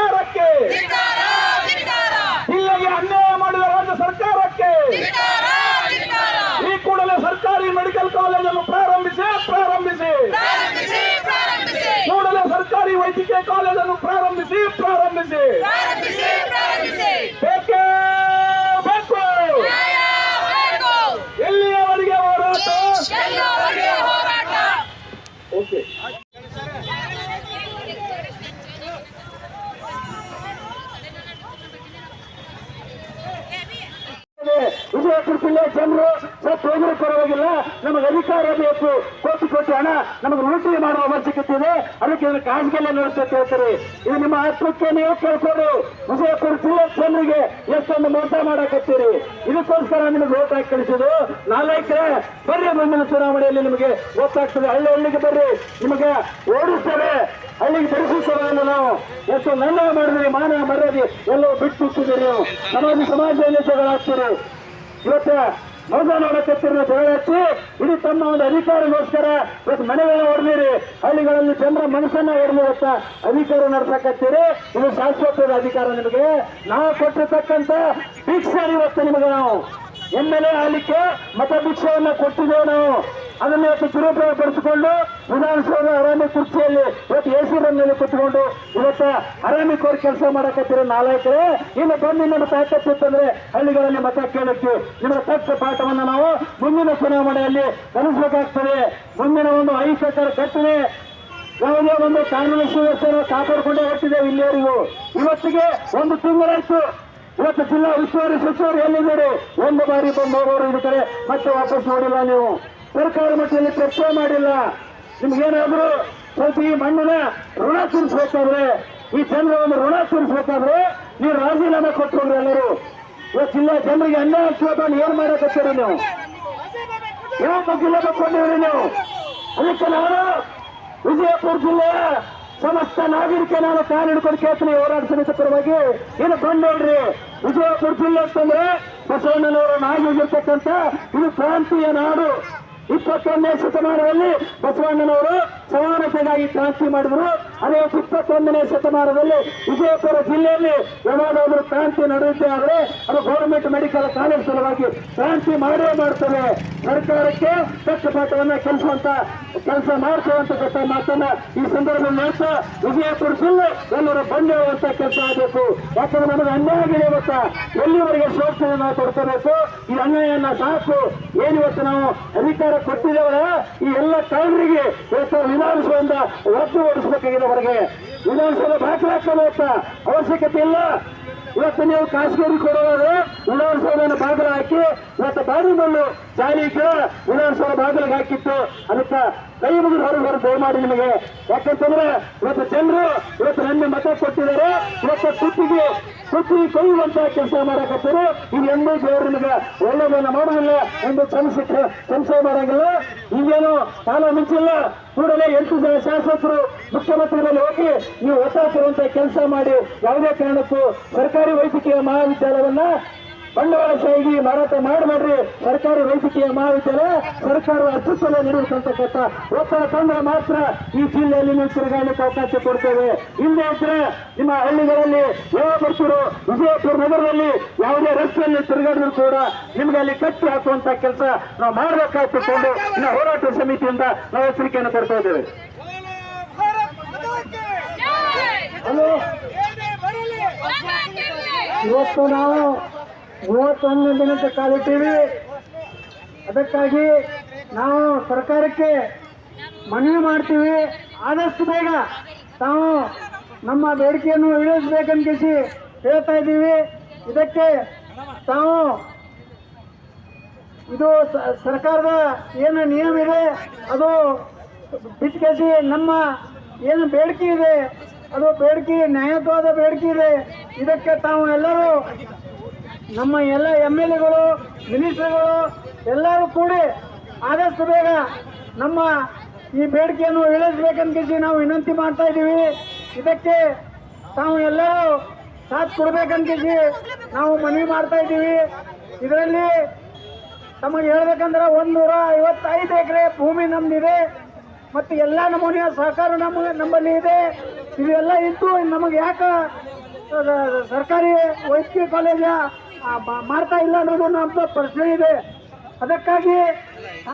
ಸರ್ಕಾರಕ್ಕೆ, ಜಿಲ್ಲೆಗೆ ಅನ್ಯಾಯ ಮಾಡಿದ ರಾಜ್ಯ ಸರ್ಕಾರಕ್ಕೆ ಈ ಕೂಡಲೇ ಸರ್ಕಾರಿ ಮೆಡಿಕಲ್ ಕಾಲೇಜನ್ನು ಪ್ರಾರಂಭಿಸಿ ಕೂಡಲೇ ಸರ್ಕಾರಿ ವೈದ್ಯಕೀಯ ಕಾಲೇಜನ್ನು ಪ್ರಾರಂಭಿಸಿ ಬೇಕೇ ಬೇಕು. ಎಲ್ಲಿಯವರೆಗೆ ಹೋರಾಟ? ಓಕೆ. ವಿಜಯಪುರ ಜಿಲ್ಲೆ ಜನರು ಸತ್ತು ಹೋದರೂ ಪರವಾಗಿಲ್ಲ, ನಮಗೆ ಅಧಿಕಾರ ಬೇಕು, ಕೋಟಿ ಹಣ ನಮಗೆ ಲೂಟಿ ಮಾಡುವ ಅವಶ್ಯಕತೆ ಇದೆ, ಅದಕ್ಕೆ ಖಾಸಗಿಯಲ್ಲ ನೋಡ್ತಾ ಹೇಳ್ತಾರೆ. ಇದು ನಿಮ್ಮ ಆತ್ಮಕ್ಕೆ ನೀವು ಕೇಳ್ಕೊಡಿ. ವಿಜಯಪುರ ಜಿಲ್ಲೆ ಜನರಿಗೆ ಎಷ್ಟೊಂದು ಮೋಸ ಮಾಡಕತ್ತೀರಿ, ಇದಕ್ಕೋಸ್ಕರ ನಿಮಗೆ ಓಟ್ ಹಾಕಿ ಕಳಿಸಿದ್ರು. ನಾಲ್ಕರೇ ಬರ್ರಿ, ಮುಂದಿನ ಚುನಾವಣೆಯಲ್ಲಿ ನಿಮಗೆ ಗೊತ್ತಾಗ್ತದೆ. ಹಳ್ಳಿಗೆ ಬರ್ರಿ, ನಿಮಗೆ ಓಡಿಸ್ತೇವೆ, ಹಳ್ಳಿಗೆ ಬೆಳೆಸುತ್ತೇವೆ. ನಾವು ಎಷ್ಟು ನನ್ನ ಮಾಡಿದ್ರಿ, ಮಾನ ಮರ್ಯಾದೆ ಎಲ್ಲವೂ ಬಿಟ್ಟಿದ್ದೀರಿ. ನೀವು ಸಮಾಜದಲ್ಲಿ ಜಗಳ ಹಾಕ್ತೀರಿ. ಇವತ್ತು ಮೋಸ ಮಾಡಕತ್ತಿರೋ ಜಗಳ ಹಚ್ಚಿ ಇದು ತಮ್ಮ ಒಂದು ಅಧಿಕಾರಗೋಸ್ಕರ ಇವತ್ತು ಮನೆಗಳನ್ನ ಹೊಡೆದಿರಿ, ಹಳ್ಳಿಗಳಲ್ಲಿ ಜನರ ಮನಸ್ಸನ್ನ ಹೊಡೆದಿವತ್ತ ಅಧಿಕಾರ ನಡೆಸಕತ್ತೀರಿ. ಇದು ಶಾಶ್ವತದ ಅಧಿಕಾರ ನಿಮಗೆ. ನಾವು ಕೊಟ್ಟಿರ್ತಕ್ಕಂಥ ಭಿಕ್ಷೆ ಇವತ್ತು ನಿಮಗೆ ನಾವು MLA ಆಗಲಿಕ್ಕೆ ಮತ ಭಿಕ್ಷೆಯನ್ನ ಕೊಟ್ಟಿದ್ದೇವೆ. ನಾವು ಅದನ್ನು ಇವತ್ತು ದುರುಪಯೋಗ ಪಡಿಸಿಕೊಂಡು ವಿಧಾನಸೌಧ ಆರಾಮಿ ಕುರ್ಚಿಯಲ್ಲಿ ಇವತ್ತು AC ರೂಮ್ನಲ್ಲಿ ಕೂತ್ಕೊಂಡು ಇವತ್ತು ಆರಾಮಿ ಕೋರಿ ಕೆಲಸ ಮಾಡಕತ್ತಿರೋ ನಾಲ್ಕರೇ ಇನ್ನು ಬಂದು ನಮ್ಮ ತಾಕತ್ತಿತ್ತಂದ್ರೆ ಹಳ್ಳಿಗಳಲ್ಲಿ ಮತ ಕೇಳುತ್ತೆ. ನಿಮಗೆ ತಕ್ಕ ಪಾಠವನ್ನು ನಾವು ಮುಂದಿನ ಚುನಾವಣೆಯಲ್ಲಿ ಕಲಿಸಬೇಕಾಗ್ತದೆ. ಮುಂದಿನ ಒಂದು ಅಹಿತಕರ ಘಟನೆ ಯಾವುದೇ ಒಂದು ಕಾನೂನು ಸುವ್ಯವಸ್ಥೆಯನ್ನು ಕಾಪಾಡಿಕೊಂಡೇ ಹೊರಟಿದ್ದೇವೆ ಇಲ್ಲಿವರೆಗೂ. ಇವತ್ತಿಗೆ ಒಂದು ತಿಂಗಳಾಯ್ತು. ಇವತ್ತು ಜಿಲ್ಲಾ ಉಸ್ತುವಾರಿ ಸಚಿವರು ಎಲ್ಲಿದ್ದಾರೆ? ಒಂದು ಬಾರಿ ಬಂದು ಹೋಗೋರು ಇದು ಕಡೆ ಮತ್ತೆ ವಾಪಸ್ ನೋಡಿಲ್ಲ. ನೀವು ಸರ್ಕಾರ ಮಟ್ಟದಲ್ಲಿ ಚರ್ಚೆ ಮಾಡಿಲ್ಲ. ನಿಮ್ಗೇನಾದ್ರೂ ಸ್ವಲ್ಪ ಈ ಮಣ್ಣಿನ ಋಣ ತೀರಿಸಬೇಕಾದ್ರೆ, ಈ ಜನರ ಒಂದು ಋಣ ತೀರಿಸಬೇಕಾದ್ರೆ ನೀವು ರಾಜೀನಾಮೆ ಕೊಟ್ಟರು ಎಲ್ಲರೂ. ಇವತ್ತು ಜಿಲ್ಲಾ ಜನರಿಗೆ ಅನ್ಯಾಯ ಆಗ್ತದೆ. ಏನ್ ಮಾಡಕತ್ತೀರಿ ನೀವು? ಯಾವ ಬಗ್ಗೆ ಬಂದಿವ್ರಿ ನೀವು? ಅದಕ್ಕೆ ನಾನು ವಿಜಯಪುರ ಜಿಲ್ಲೆಯ ಸಮಸ್ತ ನಾಗರಿಕ ನಾನು ಕಾಲು ಹಿಡ್ಕೊಂಡು ಕೇಳ್ತೀನಿ. ಹೋರಾಟ ಸಮಿತಿ ಪರವಾಗಿ ಏನು ಬಂದ್ ನೋಡ್ರಿ, ವಿಜಯಪುರ ಜಿಲ್ಲೆ ಅಂತಂದ್ರೆ ಬಸವಣ್ಣನವರು ನಾಗಿರ್ತಕ್ಕಂಥ ಇದು ಕ್ರಾಂತಿಯ ನಾಡು. 21ನೇ ಶತಮಾನದಲ್ಲಿ ಬಸವಣ್ಣನವರು ಸಮಾನತೆಗಾಗಿ ಕ್ರಾಂತಿ ಮಾಡಿದ್ರು. ಅದೇ 21ನೇ ಶತಮಾನದಲ್ಲಿ ವಿಜಯಪುರ ಜಿಲ್ಲೆಯಲ್ಲಿ ಯಾವಾಗಾದ್ರೂ ಕ್ರಾಂತಿ ನಡೆಯುತ್ತೆ ಆದ್ರೆ ಅದು ಗೌರ್ಮೆಂಟ್ ಮೆಡಿಕಲ್ ಕಾಲೇಜ್ ಸಲುವಾಗಿ ಕ್ರಾಂತಿ ಮಾಡೇ ಮಾಡ್ತವೆ. ಸರ್ಕಾರಕ್ಕೆ ತಕ್ಕ ಪಾಠವನ್ನ ಕೆಲಸ ಮಾಡ್ತೇವೆ ಅಂತ ಮಾತನ್ನ ಈ ಸಂದರ್ಭದಲ್ಲಿ ಹೇಳ್ತಾ ವಿಜಯಪುರ ಜಿಲ್ಲೆ ಎಲ್ಲರೂ ಬಂದೇವಂತ ಕೆಲಸ ಆಗಬೇಕು. ಯಾಕಂದ್ರೆ ನಮಗೆ ಅನ್ಯಾಯ ಆಗಿದೆ. ಇವತ್ತ ಎಲ್ಲಿವರೆಗೆ ಶೋಷಣೆ ನಾವು ಕೊಡ್ಕೋಬೇಕು? ಈ ಅನ್ಯಾಯನ ಸಾಕು. ಏನಿವತ್ತು ನಾವು ಅಧಿಕಾರ ಕೊಟ್ಟಿದ್ದೇವಲ್ಲ, ಈ ಎಲ್ಲ ಕಳ್ಳರಿಗೆ ಇವತ್ತು ವಿಧಾನಸಭೆಯಿಂದ ಹೊರತು ಓಡಿಸಬೇಕಾಗಿದೆ. ಹೊರಗೆ ವಿಧಾನಸಭೆ ದಾಖಲಾಕ ಅವಶ್ಯಕತೆ ಇಲ್ಲ. ಇವತ್ತು ನೀವು ಖಾಸಗಿ ಕೊಡೋದಾದ್ರೆ ವಿಧಾನಸೌಧನ ಬಾಗಿಲು ಹಾಕಿ ಇವತ್ತು ಬಾಡಿಮಲ್ಲು ಜಾಲಿಗೆ ವಿಧಾನಸೌಧ ಬಾಗಿಲಿಗೆ ಹಾಕಿತ್ತು. ಅದಕ್ಕೆ ಕೈ ಮುಗಿದು ಹೊರಗೆ ದಯಮಾಡಿ ನಿಮಗೆ. ಯಾಕಂತಂದ್ರೆ ಇವತ್ತು ಜನರು ಇವತ್ತು ನನ್ನ ಮತ ಕೊಟ್ಟಿದ್ದಾರೆ. ಇವತ್ತು ಕುತ್ತಿಗೆ ಕೊಯ್ಯುವಂತ ಕೆಲಸ ಮಾಡಕತ್ತಾರೆ. ಇದು ಎಂದೂ ದೇವರು ನಿಮಗೆ ಒಳ್ಳೆಯದನ್ನ ಮಾಡೋದಿಲ್ಲ ಎಂದು ಸಂಶಯ ಮಾಡಂಗಿಲ್ಲ. ಈಗೇನು ಕಾಲ ಮಿಂಚಿಲ್ಲ. ಕೂಡಲೇ 8 ಜನ ಶಾಸಕರು ಮುಖ್ಯಮಂತ್ರಿಗಳಲ್ಲಿ ಹೋಗಿ ನೀವು ಒತ್ತಾಯಿಸುವಂತ ಕೆಲಸ ಮಾಡಿ ಯಾವುದೇ ಕಾರಣಕ್ಕೂ ಸರ್ಕಾರಿ ವೈದ್ಯಕೀಯ ಮಹಾವಿದ್ಯಾಲಯವನ್ನ ಬಂಡವಾಳಶಾಹಿಗೆ ಮಾರಾಟ ಮಾಡಬೇಡ್ರಿ. ಸರ್ಕಾರಿ ವೈದ್ಯಕೀಯ ಮಹಾವಿದ್ಯಾಲಯ ಸರ್ಕಾರದ ಅಸ್ತಿತ್ವ ನೀಡಬೇಕಂತಕ್ಕಂಥ ಒತ್ತಡ ತಂದ್ರೆ ಮಾತ್ರ ಈ ಜಿಲ್ಲೆಯಲ್ಲಿ ನೀವು ತಿರುಗಾಡಲಿಕ್ಕೆ ಅವಕಾಶ ಕೊಡ್ತೇವೆ. ಹಿಂದೆ ಇದ್ರೆ ನಿಮ್ಮ ಹಳ್ಳಿಗಳಲ್ಲಿ ಯಾವ ಬರ್ತಿರೋ ವಿಜಯಪುರ ನಗರದಲ್ಲಿ ಯಾವುದೇ ರಸ್ತೆಯಲ್ಲಿ ತಿರುಗಾಡಿದ್ರು ಕೂಡ ನಿಮ್ಗೆ ಅಲ್ಲಿ ಕಟ್ಟಿ ಹಾಕುವಂತ ಕೆಲಸ ನಾವು ಮಾಡಬೇಕಾಗಿಟ್ಟುಕೊಂಡು ಇನ್ನು ಹೋರಾಟ ಸಮಿತಿಯಿಂದ ನಾವು ಎಚ್ಚರಿಕೆಯನ್ನು ಕೊಡ್ತಾ ಇದ್ದೇವೆ. ಹಲೋ, ಇವತ್ತು ನಾವು 31 ದಿನಕ್ಕೆ ಕಾಲಿಟ್ಟಿವಿ. ಅದಕ್ಕಾಗಿ ನಾವು ಸರ್ಕಾರಕ್ಕೆ ಮನವಿ ಮಾಡ್ತೀವಿ, ಆದಷ್ಟು ಬೇಗ ತಾವು ನಮ್ಮ ಬೇಡಿಕೆಯನ್ನು ಈಡೇರಿಸಬೇಕಂತ ಹೇಳ್ತಾ ಇದ್ದೀವಿ. ಇದಕ್ಕೆ ತಾವು ಇದು ಸರ್ಕಾರದ ಏನು ನಿಯಮ ಇದೆ ಅದು ಬಿಚ್ಚಿಸಿ ನಮ್ಮ ಏನು ಬೇಡಿಕೆ ಇದೆ ಅದು ಬೇಡಿಕೆ ನ್ಯಾಯಯುತವಾದ ಬೇಡಿಕೆ ಇದೆ. ಇದಕ್ಕೆ ತಾವು ಎಲ್ಲರೂ ನಮ್ಮ ಎಲ್ಲ MLAಗಳು ಮಿನಿಸ್ಟರ್ಗಳು ಎಲ್ಲರೂ ಕೂಡಿ ಆದಷ್ಟು ಬೇಗ ನಮ್ಮ ಈ ಬೇಡಿಕೆಯನ್ನು ಈಡೇರಿಸಬೇಕಂತ ನಾವು ವಿನಂತಿ ಮಾಡ್ತಾ ಇದ್ದೀವಿ. ಇದಕ್ಕೆ ತಾವು ಎಲ್ಲರೂ ಸಾಥ್ ಕೊಡಬೇಕಂತ ನಾವು ಮನವಿ ಮಾಡ್ತಾ ಇದ್ದೀವಿ. ಇದರಲ್ಲಿ ತಮಗೆ ಹೇಳ್ಬೇಕಂದ್ರೆ 155 ಎಕರೆ ಭೂಮಿ ನಮ್ದಿದೆ ಮತ್ತು ಎಲ್ಲ ನಮೂನೆಯ ಸಹಕಾರ ನಮ್ಮಲ್ಲಿ ಇದೆ. ಇವೆಲ್ಲ ಇದ್ದು ನಮಗೆ ಯಾಕೆ ಸರ್ಕಾರಿ ವೈದ್ಯಕೀಯ ಕಾಲೇಜ ಮಾಡ್ತಾ ಇಲ್ಲ ಅನ್ನೋದು ನಮ್ಮ ಪ್ರಶ್ನೆ ಇದೆ. ಅದಕ್ಕಾಗಿ